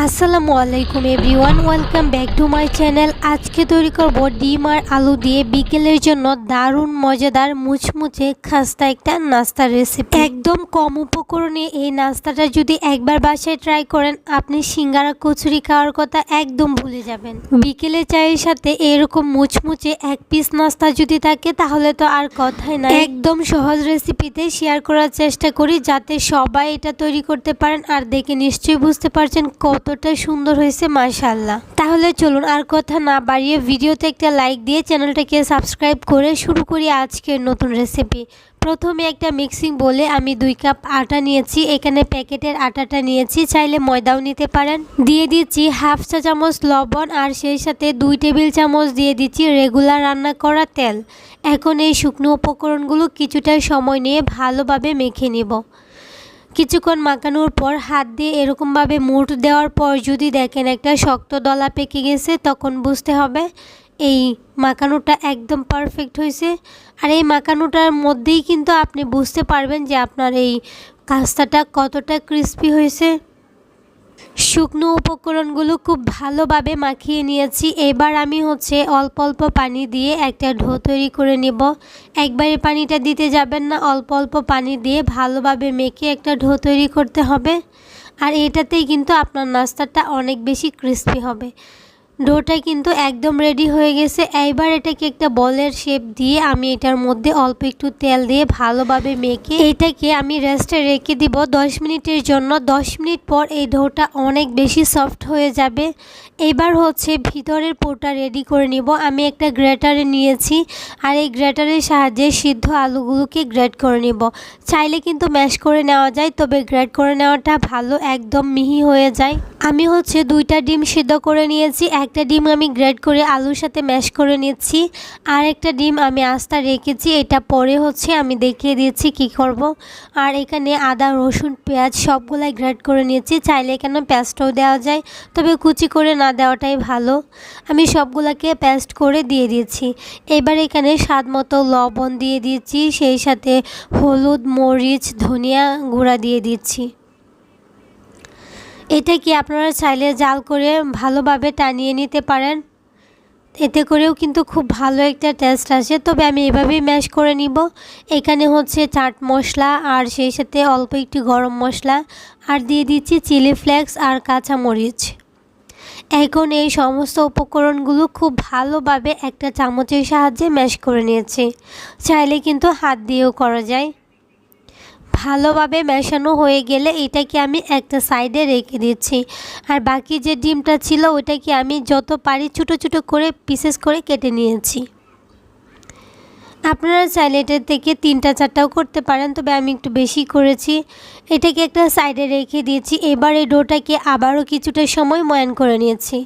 আসসালামু আলাইকুম everyone, welcome back to my channel. আজকে তৈরি করব ডিম আর আলু দিয়ে বিকেলের জন্য দারুণ মজাদার মুচমুচে খাস্তা একটা নাস্তার রেসিপি। একদম কম উপকরণে এই নাস্তাটা যদি একবার বাসায় ট্রাই করেন, আপনি সিঙ্গারা কচুরি খাওয়ার কথা একদম ভুলে যাবেন। বিকেলে চায়ের সাথে এরকম মুচমুচে এক পিস নাস্তা যদি থাকে তাহলে তো আর কথাই না। একদম সহজ রেসিপিতে শেয়ার করার চেষ্টা করি যাতে সবাই এটা তৈরি করতে পারেন। আর দেখে নিশ্চয়ই বুঝতে পারছেন কতটা সুন্দর হয়েছে, মাশাআল্লাহ। তাহলে চলুন আর কথা না বাড়িয়ে ভিডিওতে একটা লাইক দিয়ে চ্যানেলটাকে সাবস্ক্রাইব করে শুরু করি আজকের নতুন রেসিপি। প্রথমে একটা মিক্সিং বলে আমি 2 কাপ আটা নিয়েছি। এখানে প্যাকেটের আটাটা নিয়েছি, চাইলে ময়দাও নিতে পারেন। দিয়ে দিচ্ছি হাফ চা চামচ লবণ আর সেই সাথে 2 টেবিল চামচ দিয়ে দিচ্ছি রেগুলার রান্না করা তেল। এখন এই শুকনো উপকরণগুলো কিছুটা সময় নিয়ে ভালোভাবে মেখে নিব। কিছুক্ষণ মাখানোর পর হাত দিয়ে এরকমভাবে মুঠ দেওয়ার পর যদি দেখেন একটা শক্ত দলা পেকে গেছে, তখন বুঝতে হবে এই মাখানোটা একদম পারফেক্ট হয়েছে। আর এই মাখানোটার মধ্যেই কিন্তু আপনি বুঝতে পারবেন যে আপনার এই কাস্তাটা কতটা ক্রিস্পি হয়েছে। শুকনো উপকরণগুলো খুব ভালোভাবে মাখিয়ে নিয়েছি। এবার আমি অল্প অল্প পানি দিয়ে একটা ডো তৈরি করে নেব। একবারে পানিটা দিতে যাবেন না, অল্প অল্প পানি দিয়ে ভালোভাবে মেখে একটা ডো তৈরি করতে হবে। আর এটাতেই কিন্তু আপনার নাস্তাটা অনেক বেশি ক্রিস্পি হবে। ডোটা কিন্তু একদম রেডি হয়ে গেছে। এইবার এটাকে একটা বলের শেপ দিয়ে আমি এটার মধ্যে অল্প একটু তেল দিয়ে ভালোভাবে মেখে এটাকে আমি রেস্টে রেখে দিব 10 মিনিটের জন্য। 10 মিনিট পর এই ডোটা অনেক বেশি সফট হয়ে যাবে। এবার ভিতরের পুরটা রেডি করে নিব। আমি একটা গ্রেটারে নিয়েছি আর এই গ্রেটারের সাহায্যে সিদ্ধ আলুগুলোকে গ্রেট করে নিব। চাইলে কিন্তু ম্যাশ করে নেওয়া যায়, তবে গ্রেট করে নেওয়াটা ভালো, একদম মিহি হয়ে যায়। আমি 2টা ডিম সিদ্ধ করে নিয়েছি। একটা ডিম আমি গ্রেট করে আলুর সাথে ম্যাশ করে নিচ্ছি, আর একটা ডিম আমি আস্তা রেখেছি। এটা পরে আমি দেখিয়ে দিচ্ছি কি করব। আর এখানে আদা রসুন পেঁয়াজ সবগুলাই গ্রেট করে নিয়েছি। চাইলে এখানে পেস্টও দেওয়া যায়, তবে কুচি করে না দেওয়াটাই ভালো। আমি সবগুলাকে পেস্ট করে দিয়ে দিয়েছি। এবার এখানে স্বাদ মতো লবণ দিয়ে দিচ্ছি, সেই সাথে হলুদ মরিচ ধনিয়া গুঁড়া দিয়ে দিচ্ছি। এটা কি আপনারা চাইলে জাল করে ভালোভাবে টানিয়ে নিতে পারেন, এতে করেও কিন্তু খুব ভালো একটা টেস্ট আসে। তবে আমি এভাবেই ম্যাশ করে নিব। এখানে চাট মশলা আর সেই সাথে অল্প একটু গরম মশলা আর দিয়ে দিচ্ছি চিলি ফ্লেক্স আর কাঁচা মরিচ। এখন এই সমস্ত উপকরণগুলো খুব ভালোভাবে একটা চামচের সাহায্যে ম্যাশ করে নিয়েছি। চাইলে কিন্তু হাত দিয়েও করা যায়। ভালোভাবে মেশানো হয়ে গেলে এটাকে আমি একটা সাইডে রেখে দিচ্ছি। আর বাকি যে ডিমটা ছিল ওইটাকে আমি যত পারি ছোটো ছোটো করে পিসেস করে কেটে নিয়েছি। আপনারা চাইলে এটা থেকে 3টা 4টাও করতে পারেন, তবে আমি একটু বেশি করেছি। এটাকে একটা সাইডে রেখে দিয়েছি। এবার এই ডোটাকে আবারও কিছুটা সময় ময়ান করে নিয়েছি।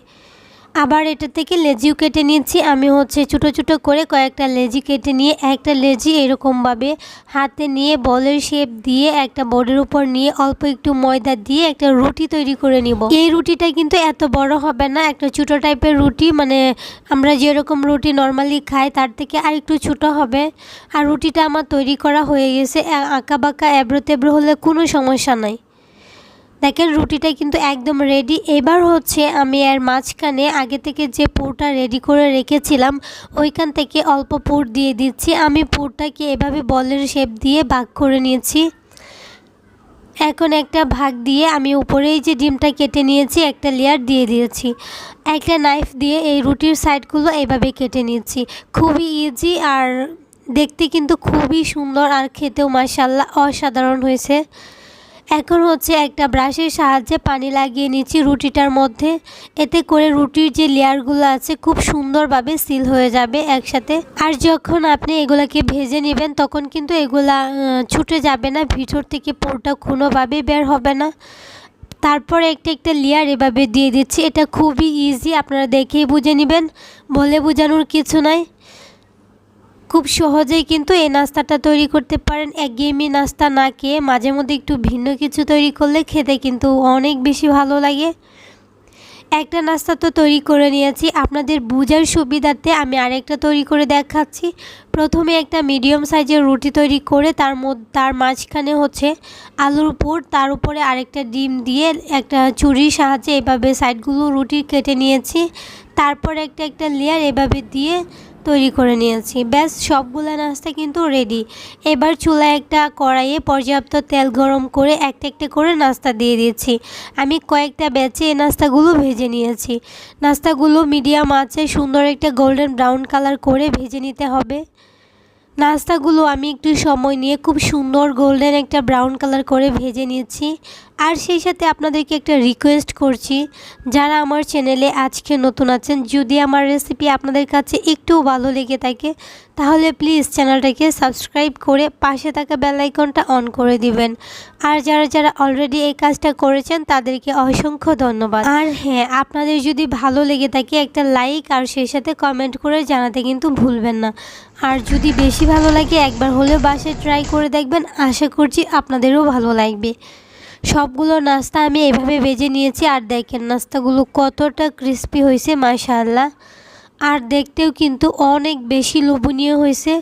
আবার এটা থেকে লেজিও কেটে নিচ্ছি। আমি ছোটো ছোটো করে কয়েকটা লেজি কেটে নিয়ে একটা লেজি এরকমভাবে হাতে নিয়ে বলের শেপ দিয়ে একটা বোর্ডের উপর নিয়ে অল্প একটু ময়দা দিয়ে একটা রুটি তৈরি করে নিব। এই রুটিটা কিন্তু এত বড় হবে না, একটা ছোটো টাইপের রুটি, মানে আমরা যেরকম রুটি নর্মালি খাই তার থেকে আর একটু ছোটো হবে। আর রুটিটা আমার তৈরি করা হয়ে গেছে। আঁকা বাঁকা এবড়ো তেবড়ো হলে কোনো সমস্যা নাই। দেখেন রুটিটা কিন্তু একদম রেডি। এবার আমি এর মাঝখানে আগে থেকে যে পুরটা রেডি করে রেখেছিলাম ওইখান থেকে অল্প পুর দিয়ে দিচ্ছি। আমি পুরটাকে এভাবে বলের শেপ দিয়ে ভাগ করে নিয়েছি। এখন একটা ভাগ দিয়ে আমি উপরেই যে ডিমটা কেটে নিয়েছি একটা লেয়ার দিয়ে দিয়েছি। একটা নাইফ দিয়ে এই রুটির সাইডগুলো এইভাবে কেটে নিচ্ছি। খুবই ইজি আর দেখতে কিন্তু খুবই সুন্দর, আর খেতেও মাশাআল্লাহ অসাধারণ হয়েছে। এখন একটা ব্রাশের সাহায্যে পানি লাগিয়ে নিচ্ছি রুটিটার মধ্যে। এতে করে রুটির যে লেয়ারগুলো আছে খুব সুন্দরভাবে সিল হয়ে যাবে একসাথে। আর যখন আপনি এগুলাকে ভেজে নেবেন তখন কিন্তু এগুলা ছুটে যাবে না, ভিতর থেকে পুরোটা কোনোভাবেই বের হবে না। তারপরে একটা একটা লেয়ার এভাবে দিয়ে দিচ্ছি। এটা খুবই ইজি, আপনারা দেখেই বুঝে নেবেন, বলে বোঝানোর কিছু নাই। খুব সহজেই কিন্তু এই নাস্তাটা তৈরি করতে পারেন। একঘেয়েমি নাস্তা না খেয়ে মাঝে মধ্যে একটু ভিন্ন কিছু তৈরি করলে খেতে কিন্তু অনেক বেশি ভালো লাগে। একটা নাস্তা তো তৈরি করে নিয়েছি, আপনাদের বোঝার সুবিধার্থে আমি আরেকটা তৈরি করে দেখাচ্ছি। প্রথমে একটা মিডিয়াম সাইজের রুটি তৈরি করে তার মাঝখানে হচ্ছে আলুর পুর, তার উপরে আরেকটা ডিম দিয়ে একটা ছুরির সাহায্যে এভাবে সাইডগুলো রুটি কেটে নিয়েছি। তারপর একটা লেয়ার এভাবে দিয়ে তৈরি করে নিয়েছি। ব্যাস সবগুলো নাস্তা কিন্তু রেডি। এবার চুলায় একটা কড়াইয়ে পর্যাপ্ত তেল গরম করে একটা করে নাস্তা দিয়ে দিয়েছি। আমি কয়েকটা ব্যাচে এই নাস্তাগুলো ভেজে নিয়েছি। নাস্তাগুলো মিডিয়াম আঁচে সুন্দর একটা গোল্ডেন ব্রাউন কালার করে ভেজে নিতে হবে। নাস্তাগুলো আমি একটু সময় নিয়ে খুব সুন্দর গোল্ডেন একটা ব্রাউন কালার করে ভেজে নিয়েছি। আর সেই সাথে আপনাদেরকে একটা রিকোয়েস্ট করছি, যারা আমার চ্যানেলে আজকে নতুন আছেন, যদি আমার রেসিপি আপনাদের কাছে একটু ভালো লেগে থাকে তাহলে প্লিজ চ্যানেলটাকে সাবস্ক্রাইব করে পাশে থাকা বেল আইকনটা অন করে দিবেন। আর যারা অলরেডি এই কাজটা করেছেন তাদেরকে অসংখ্য ধন্যবাদ। আর হ্যাঁ, আপনাদের যদি ভালো লেগে থাকে একটা লাইক আর সেই সাথে কমেন্ট করে জানাতে কিন্তু ভুলবেন না। আর যদি বেশি ভালো লাগে একবার হলেও বাসায় ট্রাই করে দেখবেন, আশা করছি আপনাদেরও ভালো লাগবে। সবগুলো নাস্তা আমি এভাবে ভেজে নিয়েছি। আর দেখেন নাস্তাগুলো কতটা ক্রিস্পি হয়েছে মাশাআল্লাহ। আর দেখতেও কিন্তু অনেক বেশি লোভনীয় হয়েছে।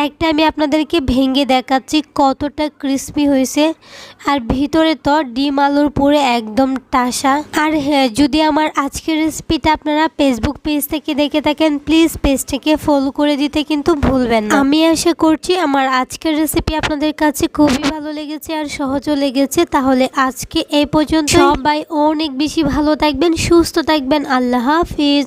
একটা আমি আপনাদেরকে ভেঙে দেখাচ্ছি কতটা ক্রিস্পি হয়েছে। আর ভিতরে তো ডিম আলুর পুরে একদম টাসা। আর হ্যাঁ, যদি আমার আজকের রেসিপিটা আপনারা ফেসবুক পেজ থেকে দেখে থাকেন প্লিজ পেজটাকে ফলো করে দিতে কিন্তু ভুলবেন না। আমি আশা করছি আমার আজকের রেসিপি আপনাদের কাছে খুবই ভালো লেগেছে আর সহজও লেগেছে। তাহলে আজকে এই পর্যন্ত, সবাই অনেক বেশি ভালো থাকবেন, সুস্থ থাকবেন। আল্লাহ হাফিজ।